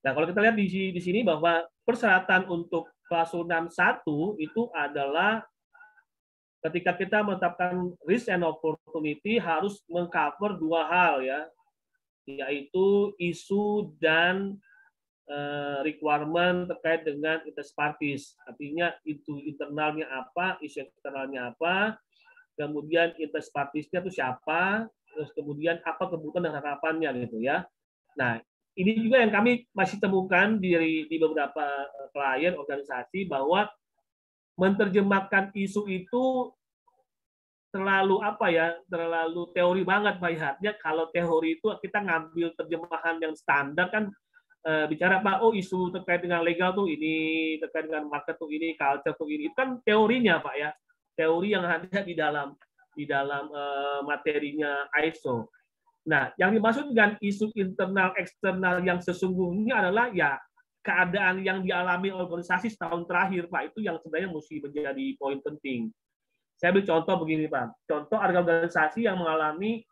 Nah, kalau kita lihat di sini bahwa persyaratan untuk klausul 61 itu adalah ketika kita menetapkan risk and opportunity harus mengcover dua hal ya, yaitu isu dan requirement terkait dengan interest parties. Artinya itu internalnya apa, isu eksternalnya apa, kemudian interest parties-nya itu siapa, terus kemudian apa kebutuhan dan harapannya gitu ya. Nah, ini juga yang kami masih temukan di beberapa klien organisasi bahwa menerjemahkan isu itu terlalu apa ya, terlalu teori banget melihatnya. Kalau teori itu kita ngambil terjemahan yang standar kan, bicara Pak, oh isu terkait dengan legal tuh ini, terkait dengan market tuh ini, culture tuh ini. Itu kan teorinya Pak ya, teori yang ada di dalam materinya ISO. Nah, yang dimaksud dengan isu internal eksternal yang sesungguhnya adalah ya keadaan yang dialami organisasi setahun terakhir Pak, itu yang sebenarnya mesti menjadi poin penting. Saya ambil contoh begini Pak, contoh ada organisasi yang mengalami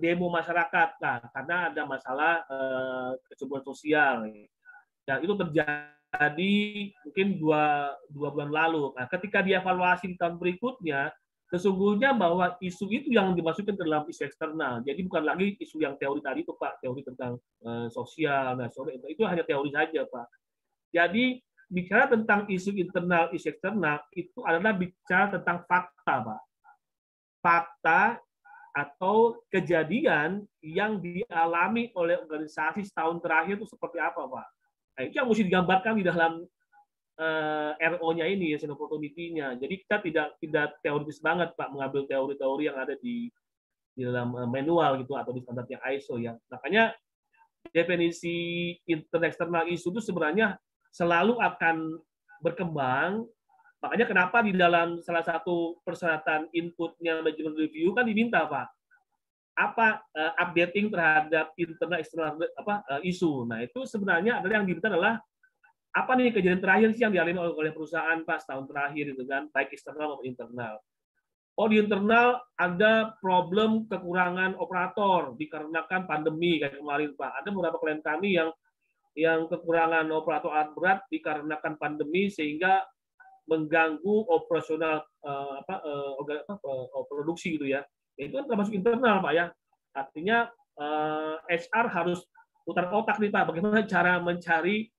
demo masyarakat, nah, karena ada masalah kecemburuan sosial. Dan itu terjadi mungkin dua bulan lalu. Nah, ketika dievaluasi di tahun berikutnya, sesungguhnya bahwa isu itu yang dimasukkan ke dalam isu eksternal. Jadi bukan lagi isu yang teori tadi itu Pak, teori tentang sosial, nasional, itu hanya teori saja Pak. Jadi bicara tentang isu internal, isu eksternal, itu adalah bicara tentang fakta Pak. Fakta atau kejadian yang dialami oleh organisasi setahun terakhir itu seperti apa Pak. Nah, itu yang mesti digambarkan di dalam RO-nya ini, ya, opportunity-nya. Jadi kita tidak teoritis banget Pak, mengambil teori-teori yang ada di dalam manual gitu atau di standarnya ISO ya. Makanya definisi internal isu itu sebenarnya selalu akan berkembang. Makanya kenapa di dalam salah satu persyaratan inputnya manajemen review kan diminta Pak, apa updating terhadap internal eksternal isu. Nah itu sebenarnya adalah yang diminta adalah apa nih kejadian terakhir sih yang dialami oleh perusahaan pas tahun terakhir itu kan, baik eksternal maupun internal. Oh di internal ada problem kekurangan operator dikarenakan pandemi kayak kemarin Pak. Ada beberapa klien kami yang kekurangan operator alat berat dikarenakan pandemi sehingga mengganggu operasional produksi gitu ya. Itu kan termasuk internal Pak ya. Artinya HR harus putar otak nih Pak, bagaimana cara mencari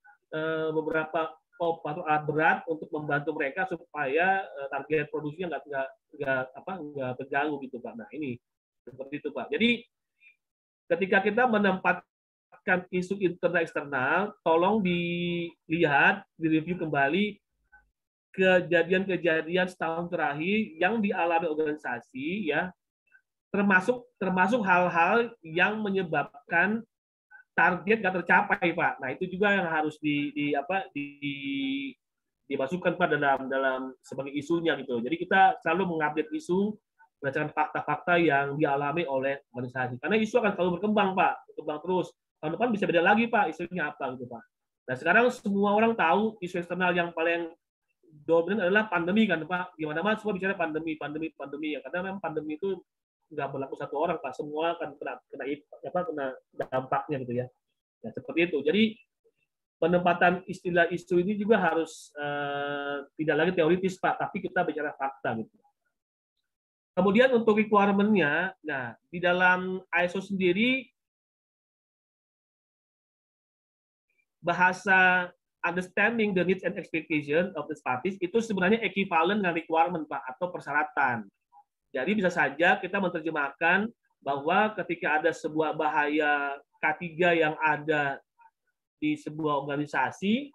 beberapa operator alat berat untuk membantu mereka supaya target produksinya nggak terganggu gitu Pak. Nah ini seperti itu Pak. Jadi ketika kita menempatkan isu internal eksternal, tolong dilihat, direview kembali kejadian-kejadian setahun terakhir yang dialami organisasi ya, termasuk hal-hal yang menyebabkan target nggak tercapai Pak. Nah itu juga yang harus dimasukkan Pak dalam sebagai isunya gitu. Jadi kita selalu mengupdate isu berdasarkan fakta-fakta yang dialami oleh organisasi. Karena isu akan selalu berkembang Pak, berkembang terus. Tahun depan bisa beda lagi Pak, isunya apa gitu Pak. Nah sekarang semua orang tahu isu eksternal yang paling dominan adalah pandemi kan Pak. Di mana-mana semua bicara pandemi ya. Karena memang pandemi itu nggak berlaku satu orang Pak, semua akan kena dampaknya gitu ya. Nah, seperti itu. Jadi penempatan istilah isu ini juga harus tidak lagi teoritis Pak, tapi kita bicara fakta gitu. Kemudian untuk requirement-nya, nah di dalam ISO sendiri bahasa understanding the needs and expectation of the parties itu sebenarnya equivalent dengan requirement Pak atau persyaratan. Jadi bisa saja kita menerjemahkan bahwa ketika ada sebuah bahaya K3 yang ada di sebuah organisasi,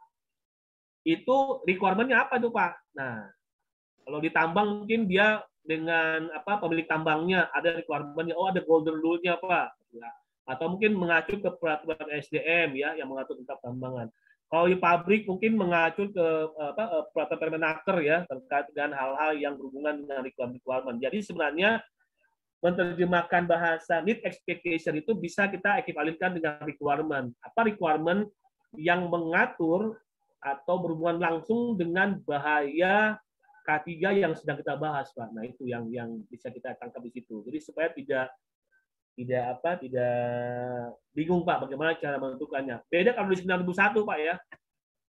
itu requirement-nya apa tuh Pak? Nah, kalau ditambang mungkin dia dengan pemilik tambangnya ada requirement-nya, oh ada golden rule-nya Pak. Atau mungkin mengacu ke peraturan SDM ya yang mengatur tentang tambangan. Kalau di pabrik mungkin mengacu ke peraturan Permenaker ya terkait dengan hal-hal yang berhubungan dengan requirement. Jadi sebenarnya menerjemahkan bahasa need expectation itu bisa kita ekivalenkan dengan requirement. Apa requirement yang mengatur atau berhubungan langsung dengan bahaya K3 yang sedang kita bahas, Pak. Nah, itu yang bisa kita tangkap di situ. Jadi supaya tidak bingung Pak bagaimana cara menentukannya. Beda kalau di 9001 Pak ya.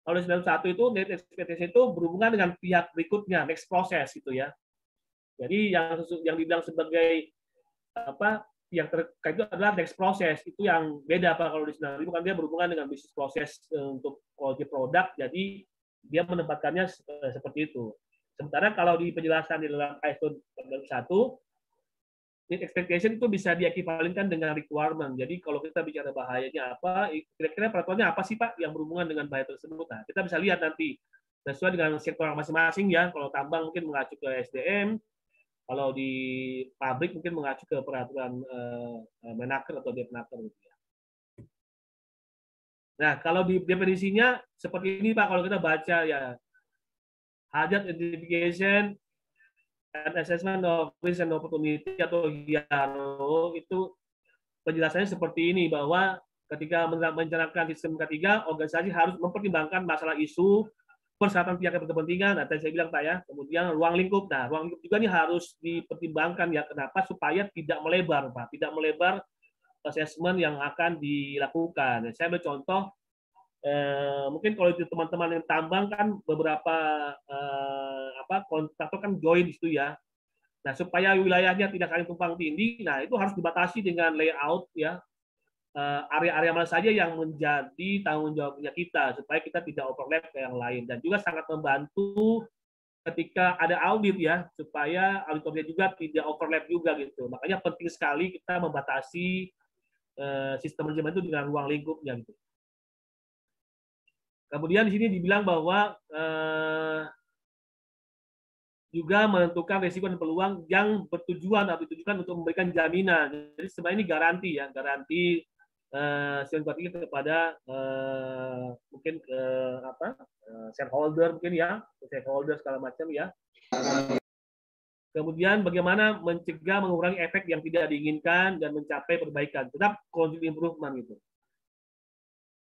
Kalau di 91 itu net expectation itu berhubungan dengan pihak berikutnya, next process gitu ya. Jadi yang dibilang sebagai apa yang terkait itu adalah next process, itu yang beda Pak. Kalau di 9000 kan dia berhubungan dengan bisnis proses untuk quality product, jadi dia menempatkannya seperti itu. Sementara kalau di penjelasan di dalam ISO 1 need expectation itu bisa diekwivalenkan dengan requirement. Jadi kalau kita bicara bahayanya apa, kira-kira peraturannya apa sih Pak yang berhubungan dengan bahaya tersebut. Nah, kita bisa lihat nanti sesuai dengan sektor masing-masing ya. Kalau tambang mungkin mengacu ke SDM, kalau di pabrik mungkin mengacu ke peraturan Menaker atau Depnaker gitu ya. Nah, kalau di definisinya seperti ini Pak, kalau kita baca ya, hazard identification and assessment of risk and opportunity atau HIARO itu penjelasannya seperti ini, bahwa ketika mencanangkan sistem K3, organisasi harus mempertimbangkan masalah isu, persyaratan pihak yang berkepentingan, nah, tadi saya bilang Pak ya, kemudian ruang lingkup. Nah, ruang lingkup juga ini harus dipertimbangkan ya, kenapa? Supaya tidak melebar Pak, tidak melebar assessment yang akan dilakukan. Saya ambil contoh, mungkin kalau itu teman-teman yang tambang kan beberapa kontraktor kan join di situ ya. Nah, supaya wilayahnya tidak saling tumpang tindih, nah itu harus dibatasi dengan layout ya, area-area mana saja yang menjadi tanggung jawabnya kita, supaya kita tidak overlap ke yang lain. Dan juga sangat membantu ketika ada audit ya, supaya auditornya juga tidak overlap juga gitu. Makanya penting sekali kita membatasi sistem manajemen itu dengan ruang lingkupnya gitu. Kemudian di sini dibilang bahwa juga menentukan risiko dan peluang yang bertujuan atau ditujukan untuk memberikan jaminan. Jadi sebenarnya ini garansi ya, garansi simpatik kepada mungkin ke shareholder mungkin ya, shareholder segala macam ya. Kemudian bagaimana mencegah mengurangi efek yang tidak diinginkan dan mencapai perbaikan, tetap continuous improvement gitu.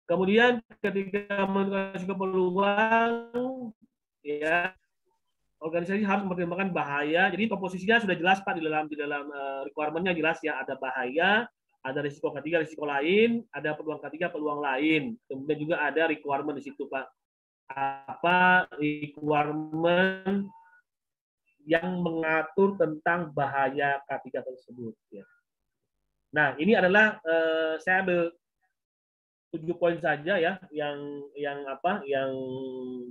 Kemudian ketika menentukan peluang ya, organisasi harus mempertimbangkan bahaya. Jadi komposisinya sudah jelas Pak, di dalam requirement-nya jelas ya, ada bahaya, ada risiko ketiga, risiko lain, ada peluang ketiga, peluang lain. Kemudian juga ada requirement di situ Pak. Apa requirement yang mengatur tentang bahaya K3 tersebut ya. Nah, ini adalah saya ambil 7 poin saja ya, yang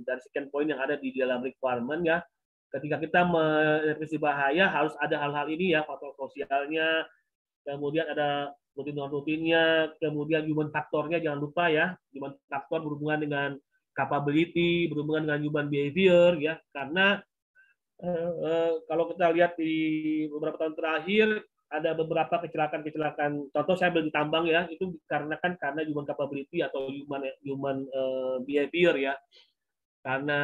dari sekian poin yang ada di dalam requirement ya. Ketika kita mendeteksi bahaya, harus ada hal-hal ini ya, faktor sosialnya, kemudian ada rutin non rutinnya, kemudian human faktornya jangan lupa ya, human faktor berhubungan dengan capability, berhubungan dengan human behavior ya, karena kalau kita lihat di beberapa tahun terakhir ada beberapa kecelakaan, contoh saya ambil di tambang ya, itu karena human capability atau human behavior ya, karena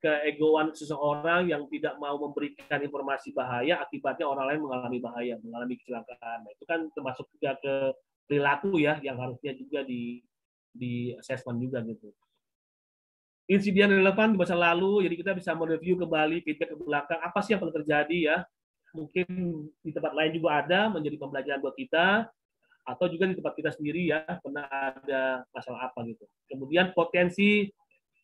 keegoan seseorang yang tidak mau memberikan informasi bahaya, akibatnya orang lain mengalami bahaya, mengalami kecelakaan. Nah, itu kan termasuk juga ke perilaku ya, yang harusnya juga di assessment juga gitu. Insiden relevan di masa lalu, jadi kita bisa mereview kembali, feedback ke belakang, apa sih yang pernah terjadi ya. Mungkin di tempat lain juga ada, menjadi pembelajaran buat kita, atau juga di tempat kita sendiri ya, pernah ada masalah apa gitu. Kemudian potensi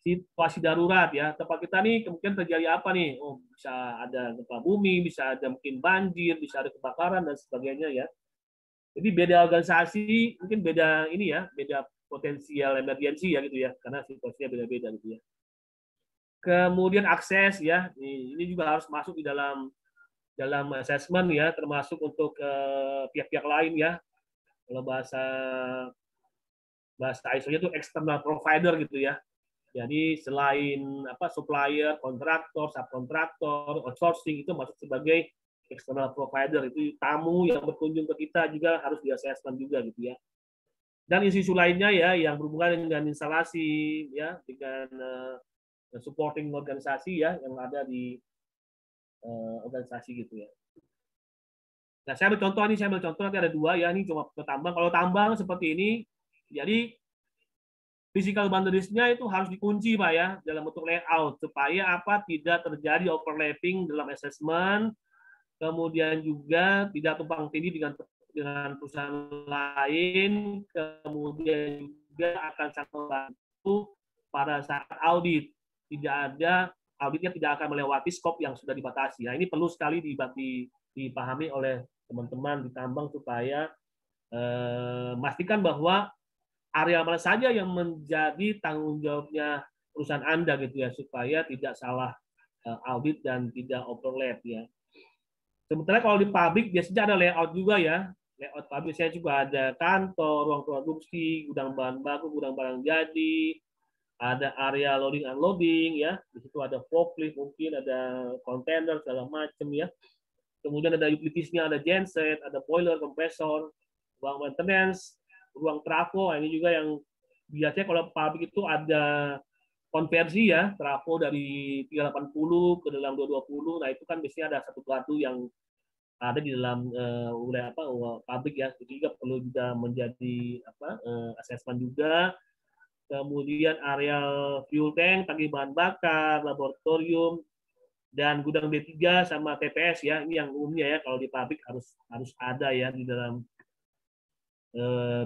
situasi darurat ya, tempat kita nih kemungkinan terjadi apa nih, oh bisa ada gempa bumi, bisa ada mungkin banjir, bisa ada kebakaran dan sebagainya ya. Jadi beda organisasi mungkin beda ini ya, beda potensial emergensi ya gitu ya, karena situasinya beda-beda gitu ya. Kemudian akses ya, ini juga harus masuk di dalam assessment ya, termasuk untuk pihak-pihak lain ya. Kalau bahasa ISO-nya itu external provider gitu ya. Jadi selain supplier, kontraktor, subkontraktor, outsourcing itu masuk sebagai external provider, itu tamu yang berkunjung ke kita juga harus di assessment juga gitu ya. Dan isu-isu lainnya ya yang berhubungan dengan instalasi ya, dengan supporting organisasi ya yang ada di organisasi gitu ya. Nah, saya ambil contoh nanti ada 2 ya, ini cuma ke tambang. Kalau tambang seperti ini, jadi physical boundaries-nya itu harus dikunci Pak ya, dalam bentuk layout, supaya tidak terjadi overlapping dalam assessment, kemudian juga tidak tumpang tindih dengan dengan perusahaan lain, kemudian juga akan sangat membantu pada saat audit. Auditnya tidak akan melewati skop yang sudah dibatasi. Nah, ini perlu sekali dipahami oleh teman-teman di tambang supaya memastikan bahwa area mana saja yang menjadi tanggung jawabnya perusahaan Anda gitu ya, supaya tidak salah audit dan tidak overlap ya. Sementara kalau di pabrik biasanya ada layout juga ya. Layout pabrik saya juga ada kantor, ruang produksi, gudang bahan baku, gudang barang jadi, ada area loading unloading ya. Di situ ada forklift, mungkin ada kontainer segala macam ya. Kemudian ada utilitiesnya, ada genset, ada boiler, kompresor, ruang maintenance, ruang trafo. Ini juga yang biasanya kalau pabrik itu ada konversi ya, trafo dari 380 ke dalam 220. Nah, itu kan biasanya ada satu batu yang ada di dalam pabrik ya. Itu juga perlu juga menjadi asesmen juga. Kemudian areal fuel tank, tangki bahan bakar, laboratorium, dan gudang D3 sama TPS ya. Ini yang umumnya ya kalau di pabrik harus ada ya di dalam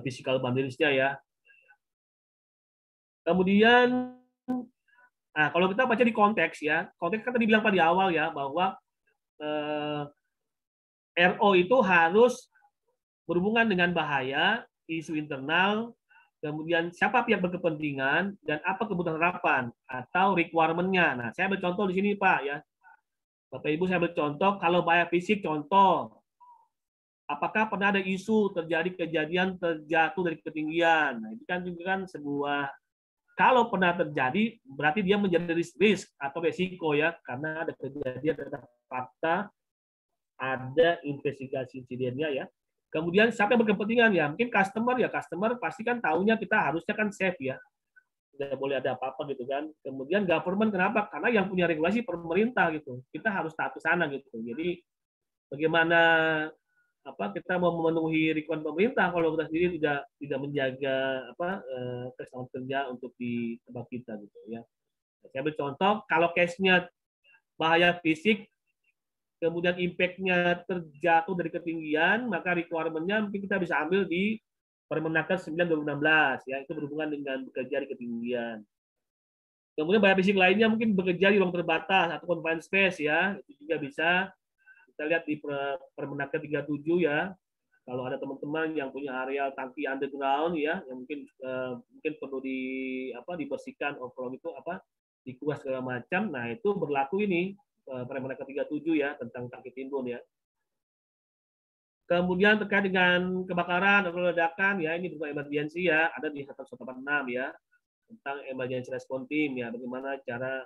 physical boundariesnya ya. Kemudian kalau kita baca di konteks ya, konteks kan tadi bilang pada awal ya bahwa RO itu harus berhubungan dengan bahaya, isu internal, kemudian siapa pihak berkepentingan, dan apa kebutuhan harapan atau requirement-nya. Nah, saya bercontoh di sini Pak ya. Bapak Ibu saya bercontoh, kalau bahaya fisik contoh, apakah pernah ada isu terjadi kejadian terjatuh dari ketinggian? Nah, itu kan juga kan sebuah, kalau pernah terjadi berarti dia menjadi risk atau resiko ya, karena ada kejadian, ada fakta, ada investigasi insidennya ya. Kemudian siapa yang berkepentingan ya? Mungkin customer pasti kan tahunya kita harusnya kan safe ya. Tidak boleh ada apa-apa gitu kan. Kemudian government kenapa? Karena yang punya regulasi pemerintah gitu. Kita harus taat ke sana gitu. Jadi bagaimana kita mau memenuhi requirement pemerintah kalau kita sendiri tidak menjaga keselamatan kerja untuk di tempat kita gitu ya. Saya bercontoh kalau case-nya bahaya fisik kemudian impact-nya terjatuh dari ketinggian, maka requirement-nya mungkin kita bisa ambil di Permenaker 9 2016 ya, itu berhubungan dengan bekerja di ketinggian. Kemudian bahaya fisik lainnya mungkin bekerja di ruang terbatas atau confined space ya, itu juga bisa kita lihat di Permenaker 37 ya. Kalau ada teman-teman yang punya areal tangki underground ya, yang mungkin perlu dibersihkan overall itu dikuas segala macam. Nah, itu berlaku ini Permenaker 37 ya tentang tangki timbun ya. Kemudian terkait dengan kebakaran atau ledakan ya, ini berupa emergency ya, ada di 186 ya tentang emergency response team ya, bagaimana cara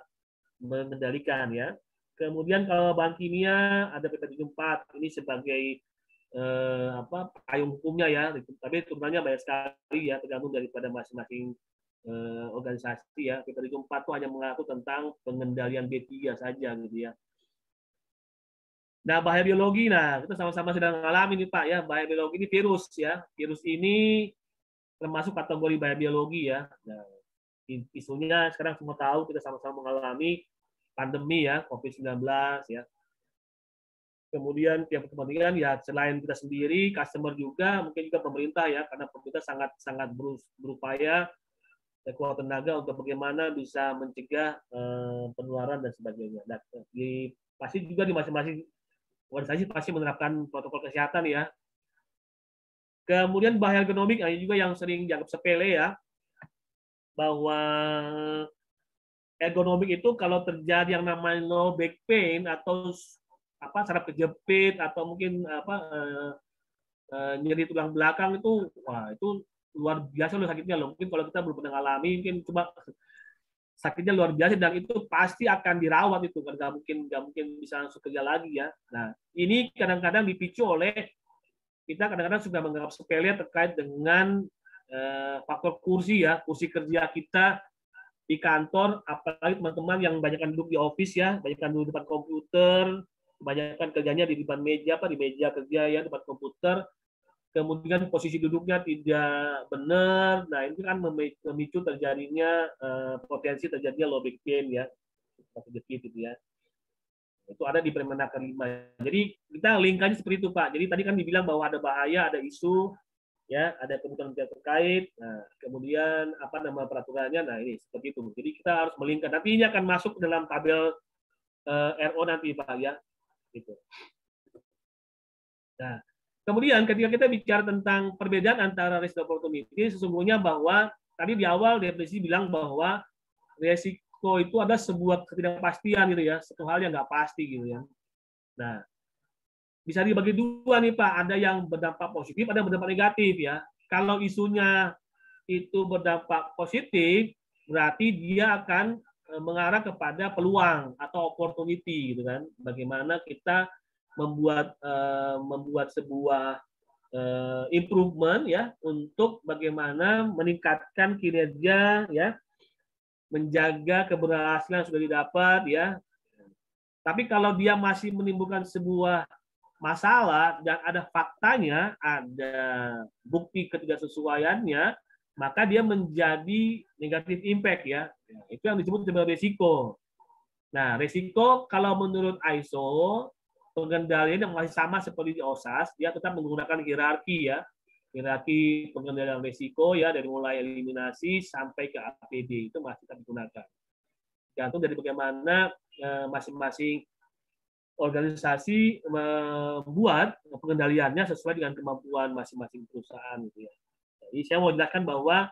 mengendalikan ya. Kemudian kalau bahan kimia ada PP74 ini sebagai payung hukumnya ya, tapi turunannya banyak sekali ya tergantung daripada masing-masing organisasi ya. PP74 itu hanya mengatur tentang pengendalian B3 saja gitu ya. Nah, bahaya biologi, kita sama-sama sedang mengalami nih Pak ya, bahaya biologi ini virus ya. Virus ini termasuk kategori bahaya biologi ya. Nah, isunya sekarang semua tahu kita sama-sama mengalami pandemi ya, COVID-19 ya. Kemudian tiap kepentingan ya selain kita sendiri, customer juga, mungkin juga pemerintah ya, karena pemerintah sangat berupaya kuat tenaga untuk bagaimana bisa mencegah penularan dan sebagainya. Nah, pasti juga di masing-masing organisasi pasti menerapkan protokol kesehatan ya. Kemudian bahaya ergonomik ini juga yang sering dianggap sepele ya, bahwa ergonomik itu kalau terjadi yang namanya low back pain atau saraf kejepit atau mungkin nyeri tulang belakang itu, wah itu luar biasa loh sakitnya loh. Mungkin kalau kita belum pernah alami, mungkin cuma sakitnya luar biasa dan itu pasti akan dirawat itu kan, nggak mungkin bisa langsung kerja lagi ya. Nah, ini kadang-kadang dipicu oleh kita kadang-kadang sudah menganggap sepele terkait dengan faktor kursi ya, kursi kerja kita di kantor, apalagi teman-teman yang banyakkan duduk di office ya, banyakkan duduk di depan komputer, banyakkan kerjanya di depan meja di meja kerja ya, depan komputer. Kemudian posisi duduknya tidak benar, nah ini kan memicu terjadinya potensi terjadinya low back pain ya, gitu ya. Itu ada di Permenaker 5. Jadi kita linknya seperti itu, Pak. Jadi tadi kan dibilang bahwa ada bahaya, ada isu, ya, ada kebutuhan pihak terkait. Nah, kemudian apa nama peraturannya? Nah, ini seperti itu. Jadi kita harus melingkar. Nanti ini akan masuk dalam tabel RO nanti, Pak, ya. Gitu. Nah, kemudian ketika kita bicara tentang perbedaan antara risk opportunity, sesungguhnya bahwa tadi di awal definisi bilang bahwa resiko itu ada sebuah ketidakpastian gitu ya, satu hal yang nggak pasti gitu ya. Nah, bisa dibagi dua nih Pak, ada yang berdampak positif, ada yang berdampak negatif ya. Kalau isunya itu berdampak positif, berarti dia akan mengarah kepada peluang atau opportunity gitu kan. Bagaimana kita membuat sebuah improvement ya untuk bagaimana meningkatkan kinerja ya, menjaga keberhasilan yang sudah didapat ya. Tapi kalau dia masih menimbulkan sebuah masalah dan ada faktanya, ada bukti ketidaksesuaiannya, maka dia menjadi negatif impact ya. Itu yang disebut sebagai risiko. Nah, risiko kalau menurut ISO, pengendalian yang masih sama seperti di OSAS, dia tetap menggunakan hierarki ya. Hierarki pengendalian risiko ya, dari mulai eliminasi sampai ke APD, itu masih kita digunakan. Gantung dari bagaimana masing-masing organisasi membuat pengendaliannya sesuai dengan kemampuan masing-masing perusahaan gitu ya. Jadi saya mau jelaskan bahwa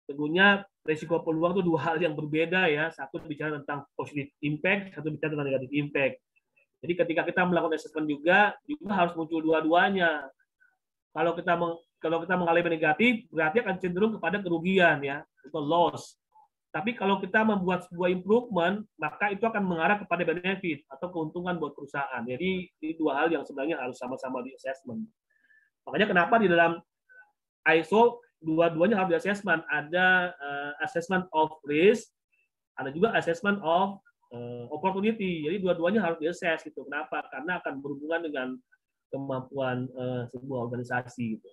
tentunya risiko peluang itu dua hal yang berbeda ya. Satu bicara tentang positive impact, satu bicara tentang negative impact. Jadi ketika kita melakukan assessment juga harus muncul dua-duanya. Kalau kita mengalami negatif, berarti akan cenderung kepada kerugian ya, atau loss. Tapi kalau kita membuat sebuah improvement, maka itu akan mengarah kepada benefit atau keuntungan buat perusahaan. Jadi ini dua hal yang sebenarnya harus sama-sama di assessment. Makanya kenapa di dalam ISO dua-duanya harus di assessment. Ada assessment of risk, ada juga assessment of opportunity. Jadi dua-duanya harus di-assess gitu. Kenapa? Karena akan berhubungan dengan kemampuan sebuah organisasi gitu.